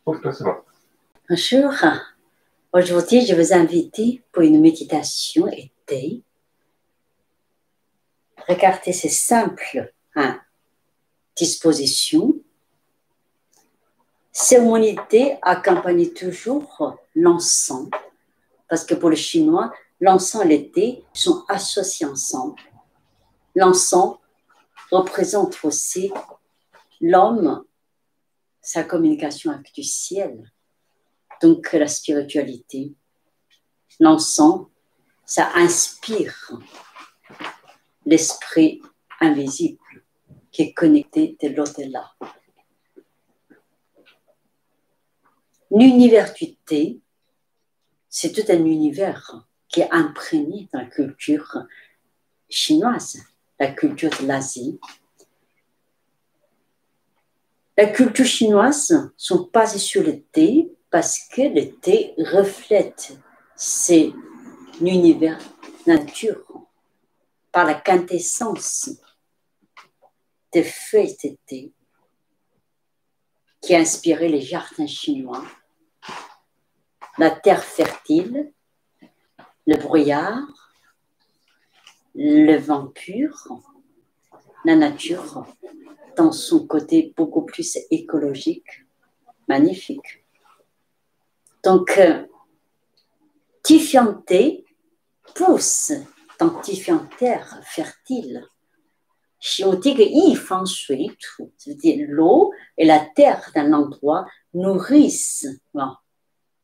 Bonjour, aujourd'hui je vous invite pour une méditation été. Regardez ces simples dispositions. Cérémonie accompagne toujours l'encens, parce que pour le chinois, l'encens et le thé sont associés ensemble. L'encens représente aussi l'homme, sa communication avec du ciel, donc la spiritualité. L'encens, ça inspire l'esprit invisible qui est connecté de l'au-delà. L'univers du thé, c'est tout un univers qui est imprégné dans la culture chinoise, la culture de l'Asie. La culture chinoise sont basées sur le thé parce que le thé reflète c'est l'univers nature par la quintessence des feuilles de thé qui a inspiré les jardins chinois, la terre fertile, le brouillard, le vent pur, la nature dans son côté beaucoup plus écologique, magnifique. Donc, différentes thés poussent dans différentes terres fertiles. On dit que yi fang shui tu, c'est-à-dire l'eau et la terre d'un endroit nourrissent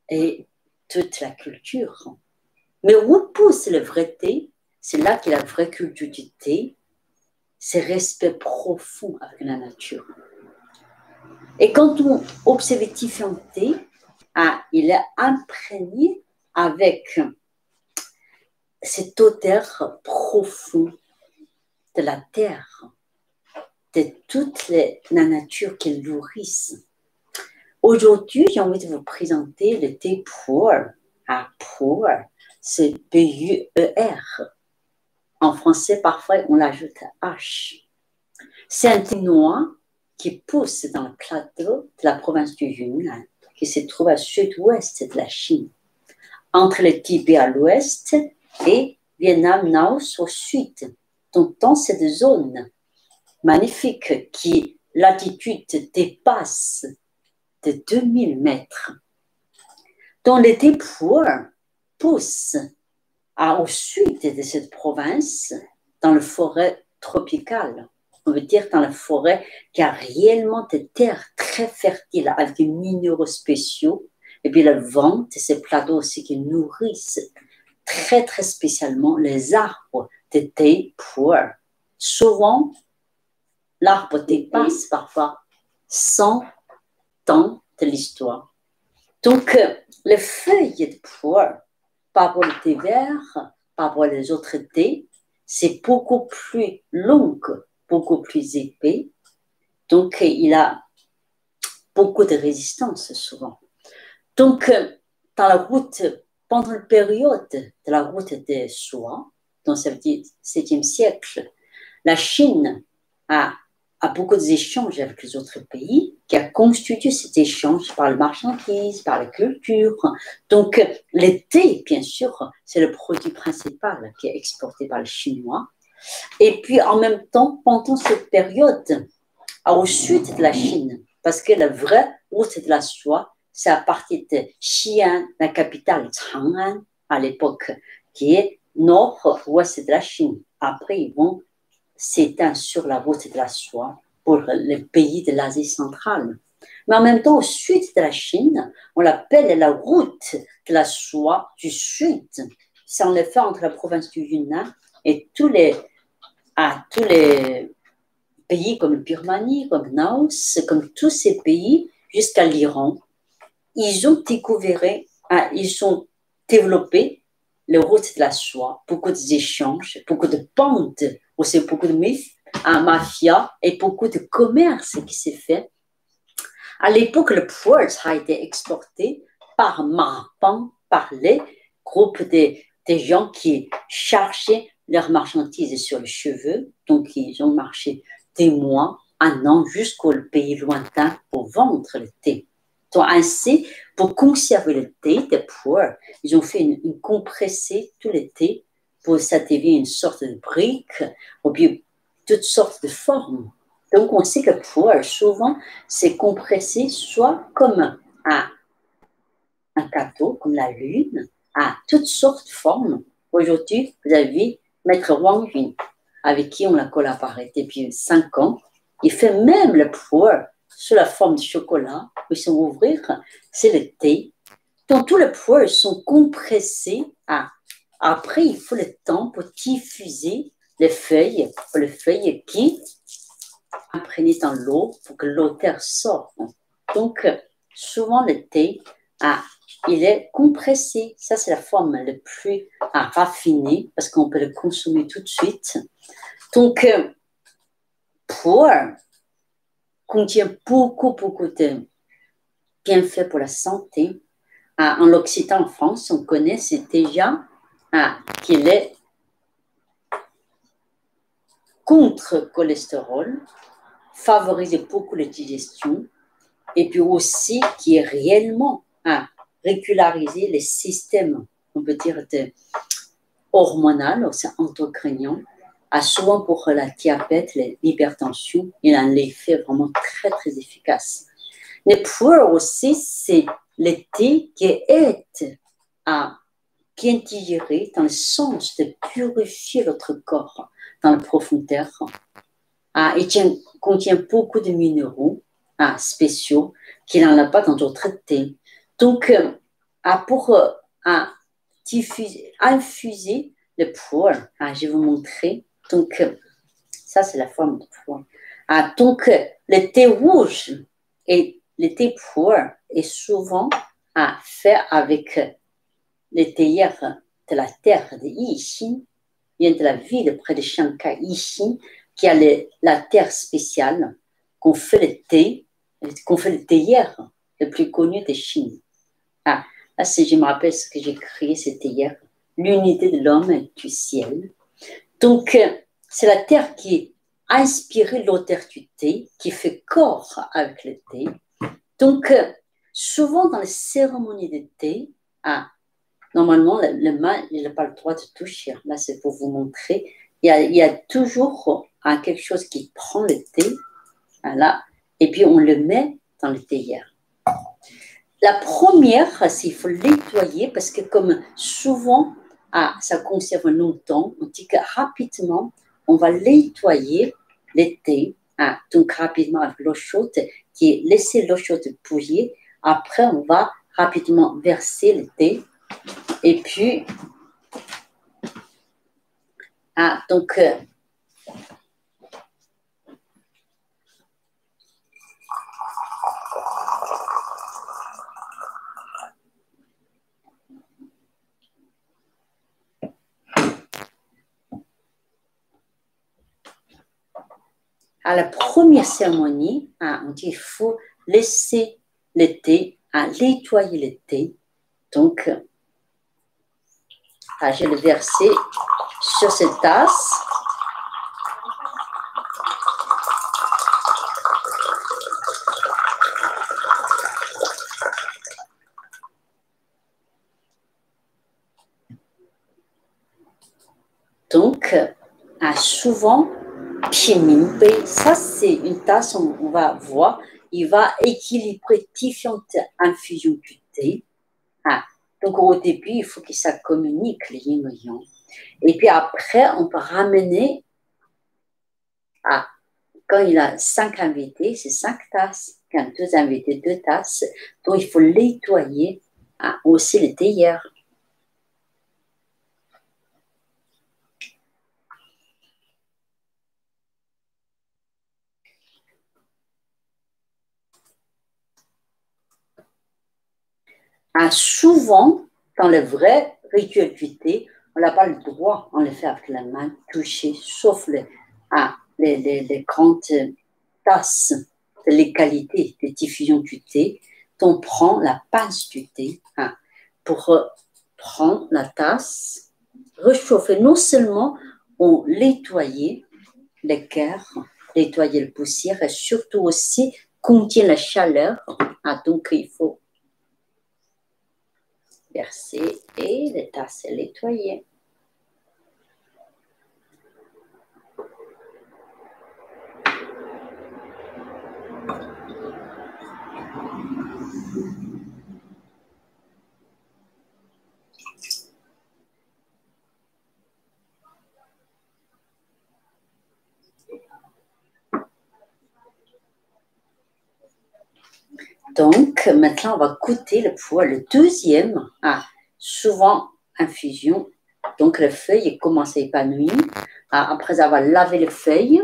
et toute la culture. Mais où pousse le vrai thé? C'est là qu'il y a la vraie culture du thé, c'est respect profond avec la nature. Et quand on observe différents thés, il est imprégné avec cette odeur profonde de la terre, de toute la nature qui nourrissent. Aujourd'hui, j'ai envie de vous présenter le thé pu'er. Pu'er, c'est P-U-E-R. En français, parfois, on l'ajoute H. C'est un thé noir qui pousse dans le plateau de la province du Yunnan, qui se trouve à sud-ouest de la Chine, entre le Tibet à l'ouest et Vietnam Laos au sud. Donc, dans cette zone magnifique qui l'altitude dépasse de 2000 mètres, dont le thé pu'er pousse au sud de cette province, dans la forêt tropicale. On veut dire dans la forêt qui a réellement des terres très fertiles avec des minéraux spéciaux, et puis le vent de ces plateaux aussi qui nourrissent très très spécialement les arbres de thé pu'er. Souvent, l'arbre dépasse parfois 100 ans de l'histoire. Donc, les feuilles de pu'er, par rapport au thé vert, par rapport aux autres thés, c'est beaucoup plus long, beaucoup plus épais. Donc, il a beaucoup de résistance souvent. Donc, dans la route, pendant la période de la route des soies, dans le 7e siècle, la Chine a beaucoup d'échanges avec les autres pays, qui a constitué cet échange par la marchandise, par la culture. Donc, le thé, bien sûr, c'est le produit principal qui est exporté par les Chinois. Et puis, en même temps, pendant cette période, au sud de la Chine, parce que la vraie route de la soie, c'est à partir de Xi'an, la capitale Chang'an, à l'époque, qui est nord-ouest de la Chine. Après, ils vont s'éteindre sur la route de la soie pour les pays de l'Asie centrale. Mais en même temps, au sud de la Chine, on l'appelle la route de la soie du sud. C'est en effet entre la province du Yunnan et tous les pays comme le Birmanie, comme Laos, comme tous ces pays, jusqu'à l'Iran, ils ont ils ont développé les routes de la soie, beaucoup d'échanges, beaucoup de bandes, aussi beaucoup de mafia et beaucoup de commerce qui s'est fait. À l'époque, le pu'er a été exporté par les groupes de gens qui cherchaient leurs marchandises sur les cheveux. Donc, ils ont marché des mois, un an, jusqu'au pays lointain pour vendre le thé. Donc, ainsi, pour conserver le thé de pu'er, ils ont fait une compressée tout le thé pour ça devient une sorte de brique, ou bien toutes sortes de formes. Donc, on sait que pu'er, souvent, c'est compressé soit comme un gâteau, comme la lune, à toutes sortes de formes. Aujourd'hui, vous avez Maître Wang Yun, avec qui on a collaboré depuis 5 ans. Il fait même le pu'er sous la forme de chocolat, ils sont ouvrir, c'est le thé. Donc, tous les pu'er sont compressés. Après, il faut le temps pour diffuser les feuilles qui imprégnées dans l'eau pour que l'odeur sorte. Donc, souvent, le thé, il est compressé. Ça, c'est la forme la plus raffinée parce qu'on peut le consommer tout de suite. Donc, pu'er contient beaucoup de bienfaits pour la santé. En l'Occitan, en France, on connaît, c'est déjà qu'il est contre le cholestérol, favorise beaucoup la digestion, et puis aussi qui est réellement régulariser les systèmes, on peut dire, hormonal, c'est endocrinien, souvent pour la diabète, l'hypertension, il a un effet vraiment très efficace. Le pu'er aussi, c'est le thé qui aide à bien digérer dans le sens de purifier notre corps dans la profondeur. Il contient beaucoup de minéraux spéciaux qu'il n'en a pas dans d'autres thés. Donc, pour infuser le pu'er, je vais vous montrer. Donc, ça, c'est la forme de pu'er. Donc, le thé rouge et le thé pu'er est souvent fait avec les théières de la terre de Yixin, vient de la ville près de Shanghai, Yixin, qui a la terre spéciale qu'on fait le théière le plus connu de Chine. Là, je me rappelle ce que j'ai créé, cette théière, l'unité de l'homme et du ciel. Donc, c'est la terre qui a inspiré l'odeur du thé, qui fait corps avec le thé. Donc, souvent dans les cérémonies de thé, normalement, le mâle, il n'a pas le droit de toucher. Là, c'est pour vous montrer. Il y a toujours quelque chose qui prend le thé, là, et puis on le met dans le théière. La première, c'est qu'il faut le nettoyer parce que comme souvent, ça conserve longtemps, on dit que rapidement, on va nettoyer le thé, donc rapidement avec l'eau chaude, qui est laisser l'eau chaude bouillir. Après, on va rapidement verser le thé. Et puis, donc, à la première cérémonie, on dit qu'il faut laisser le thé, nettoyer le thé. Donc, je vais le verser sur cette tasse. Donc, souvent, ça c'est une tasse, on va voir, il va équilibrer différentes infusions du thé. Donc, au début, il faut que ça communique les yin et yang. Et puis après, on peut ramener quand il a 5 invités, c'est 5 tasses. Quand 2 invités, 2 tasses. Donc, il faut nettoyer aussi les théières. Souvent, dans le vrai rituel du thé, on n'a pas le droit, on le fait avec la main touchée, sauf les grandes tasses de l'égalité de diffusion du thé. On prend la pince du thé pour prendre la tasse, réchauffer. Non seulement on nettoyait les cœurs, nettoyer le poussière et surtout aussi contient la chaleur. Donc, il faut verser et la tasse est nettoyée. Donc, maintenant, on va goûter le poids, le deuxième. Souvent, infusion. Donc, les feuilles commencent à épanouir. Après avoir lavé les feuilles,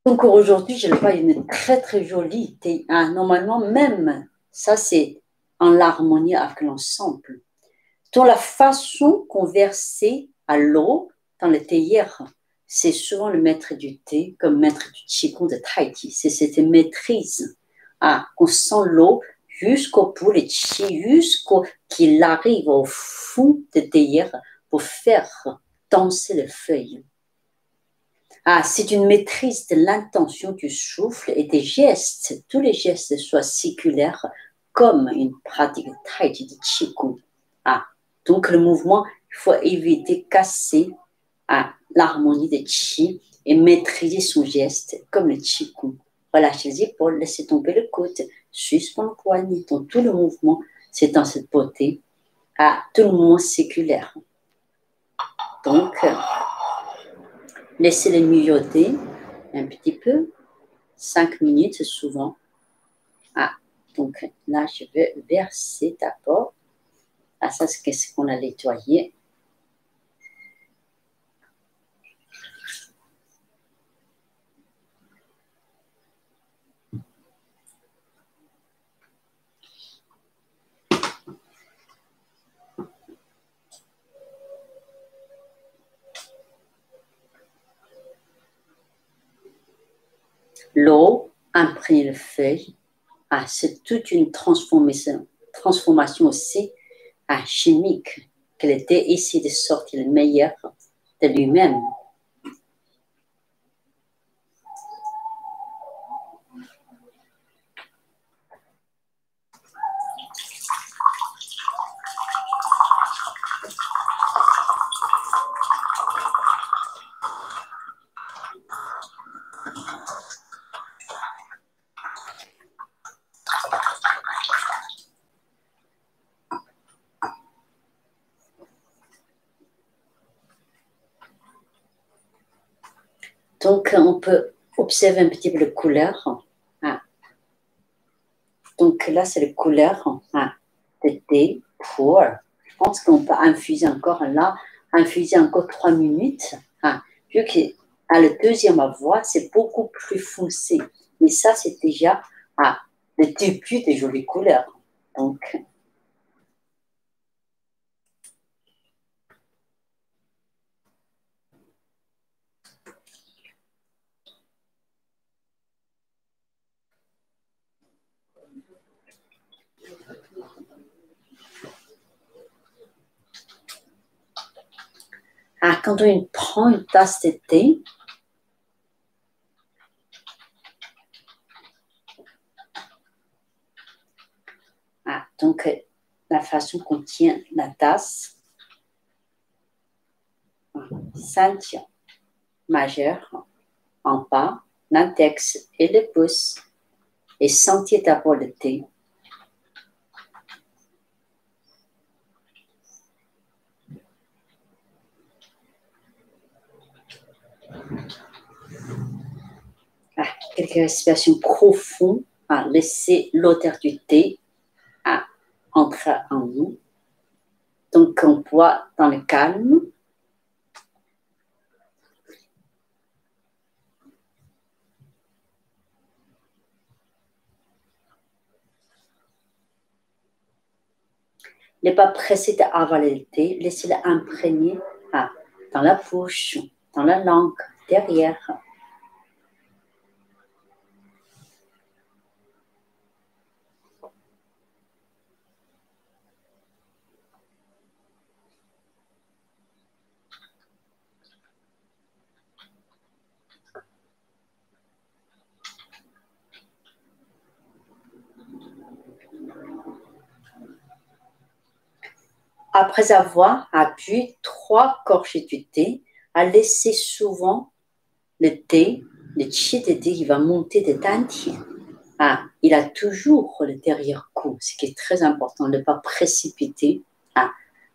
donc aujourd'hui, je le vois une très très jolie thé. Normalement, même ça, c'est en harmonie avec l'ensemble. Dans la façon qu'on versait à l'eau dans le théière, c'est souvent le maître du thé comme maître du qigong de tai chi. C'est cette maîtrise. On sent l'eau jusqu'au bout, le qi, jusqu'au qu'il arrive au fond de théière pour faire danser les feuilles. C'est une maîtrise de l'intention du souffle et des gestes. Tous les gestes soient séculaires comme une pratique de tai chi, de qigong. Donc, le mouvement, il faut éviter de casser l'harmonie de qi et maîtriser son geste comme le qigong. Relâchez les épaules, laissez tomber le coude, suspend le poignet. Dans tout le mouvement, c'est dans cette beauté. Tout le mouvement séculaire. Donc, laissez-les mijoter un petit peu, 5 minutes souvent. Donc là, je vais verser d'abord. Ça, c'est ce qu'on a nettoyé. L'eau imprègne les feuilles. C'est toute une transformation aussi chimique qu'elle était ici de sortir le meilleur de lui-même. Donc, on peut observer un petit peu les couleurs. Donc, là, c'est les couleurs de thé pour. Je pense qu'on peut infuser encore là, infuser encore 3 minutes. Vu que le deuxième voix, c'est beaucoup plus foncé. Mais ça, c'est déjà le début des jolies couleurs. Donc, quand on prend une tasse de thé, donc la façon qu'on tient la tasse, ceinture majeure en bas, l'index et le pouce, et sentez d'abord le thé. Quelques respirations profondes. Laissez l'odeur du thé entrer en nous. Donc, on boit dans le calme. Ne pas presser d'avaler le thé. Laissez-le imprégner dans la bouche, dans la langue, derrière. après avoir bu 3 gorgées du thé, à laisser souvent le thé, le chi de thé qui va monter de dantian. Il a toujours le derrière-coup, ce qui est très important, ne pas précipiter.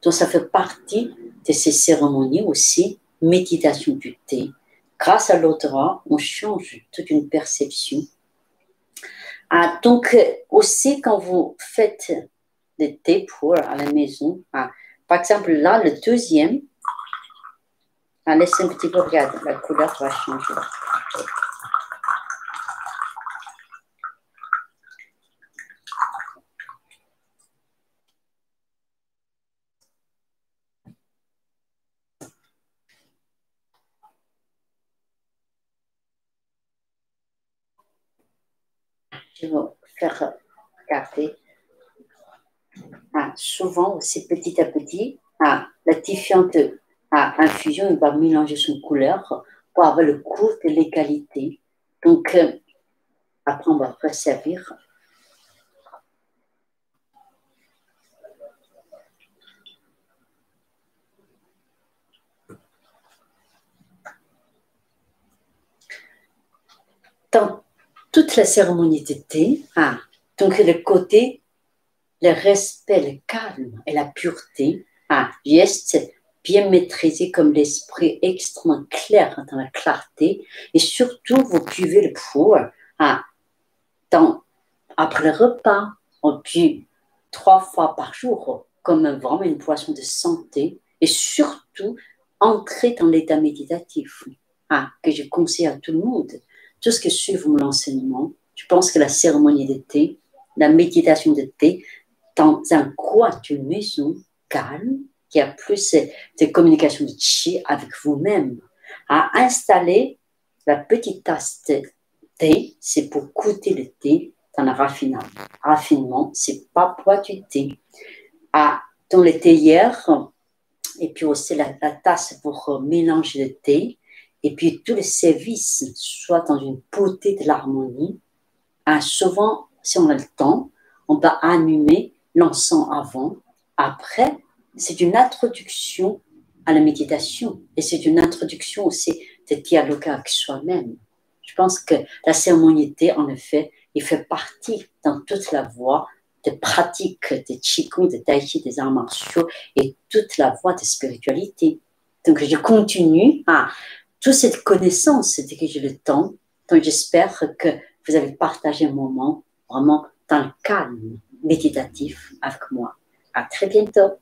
Donc, ça fait partie de ces cérémonies aussi, méditation du thé. Grâce à l'odorat, on change toute une perception. Donc, aussi, quand vous faites le thé pour à la maison, par exemple, là, le deuxième, laissez un petit peu, regarde, la couleur va changer. Je vais vous faire regarder. Souvent aussi, petit à petit, la différente infusion va mélanger son couleur pour avoir le goût de l'égalité. Donc, après, on va resservir. Dans toute la cérémonie de thé, donc le côté, le respect, le calme et la pureté, geste bien maîtrisé comme l'esprit extrêmement clair dans la clarté, et surtout vous buvez le pour après le repas, on bu 3 fois par jour comme vraiment une boisson de santé, et surtout entrer dans l'état méditatif que je conseille à tout le monde. Tout ce que suit mon enseignement, je pense que la cérémonie de thé, la méditation de thé, dans un coin d'une maison calme, qui a plus de communication de chi avec vous-même, à installer la petite tasse de thé, c'est pour goûter le thé dans le raffinement, c'est pas boire du thé. Dans le théière, et puis aussi la tasse pour mélanger le thé, et puis tout le service, soit dans une beauté de l'harmonie. Souvent, si on a le temps, on va allumer l'encens avant. Après, c'est une introduction à la méditation, et c'est une introduction aussi de dialoguer avec soi-même. Je pense que la cérémonie de thé, en effet, il fait partie dans toute la voie de pratique de Qigong, de Tai Chi, des arts martiaux, et toute la voie de spiritualité. Donc, je continue toute cette connaissance dès que j'ai le temps. Donc, j'espère que vous avez partagé un moment vraiment dans le calme méditatif avec moi. À très bientôt.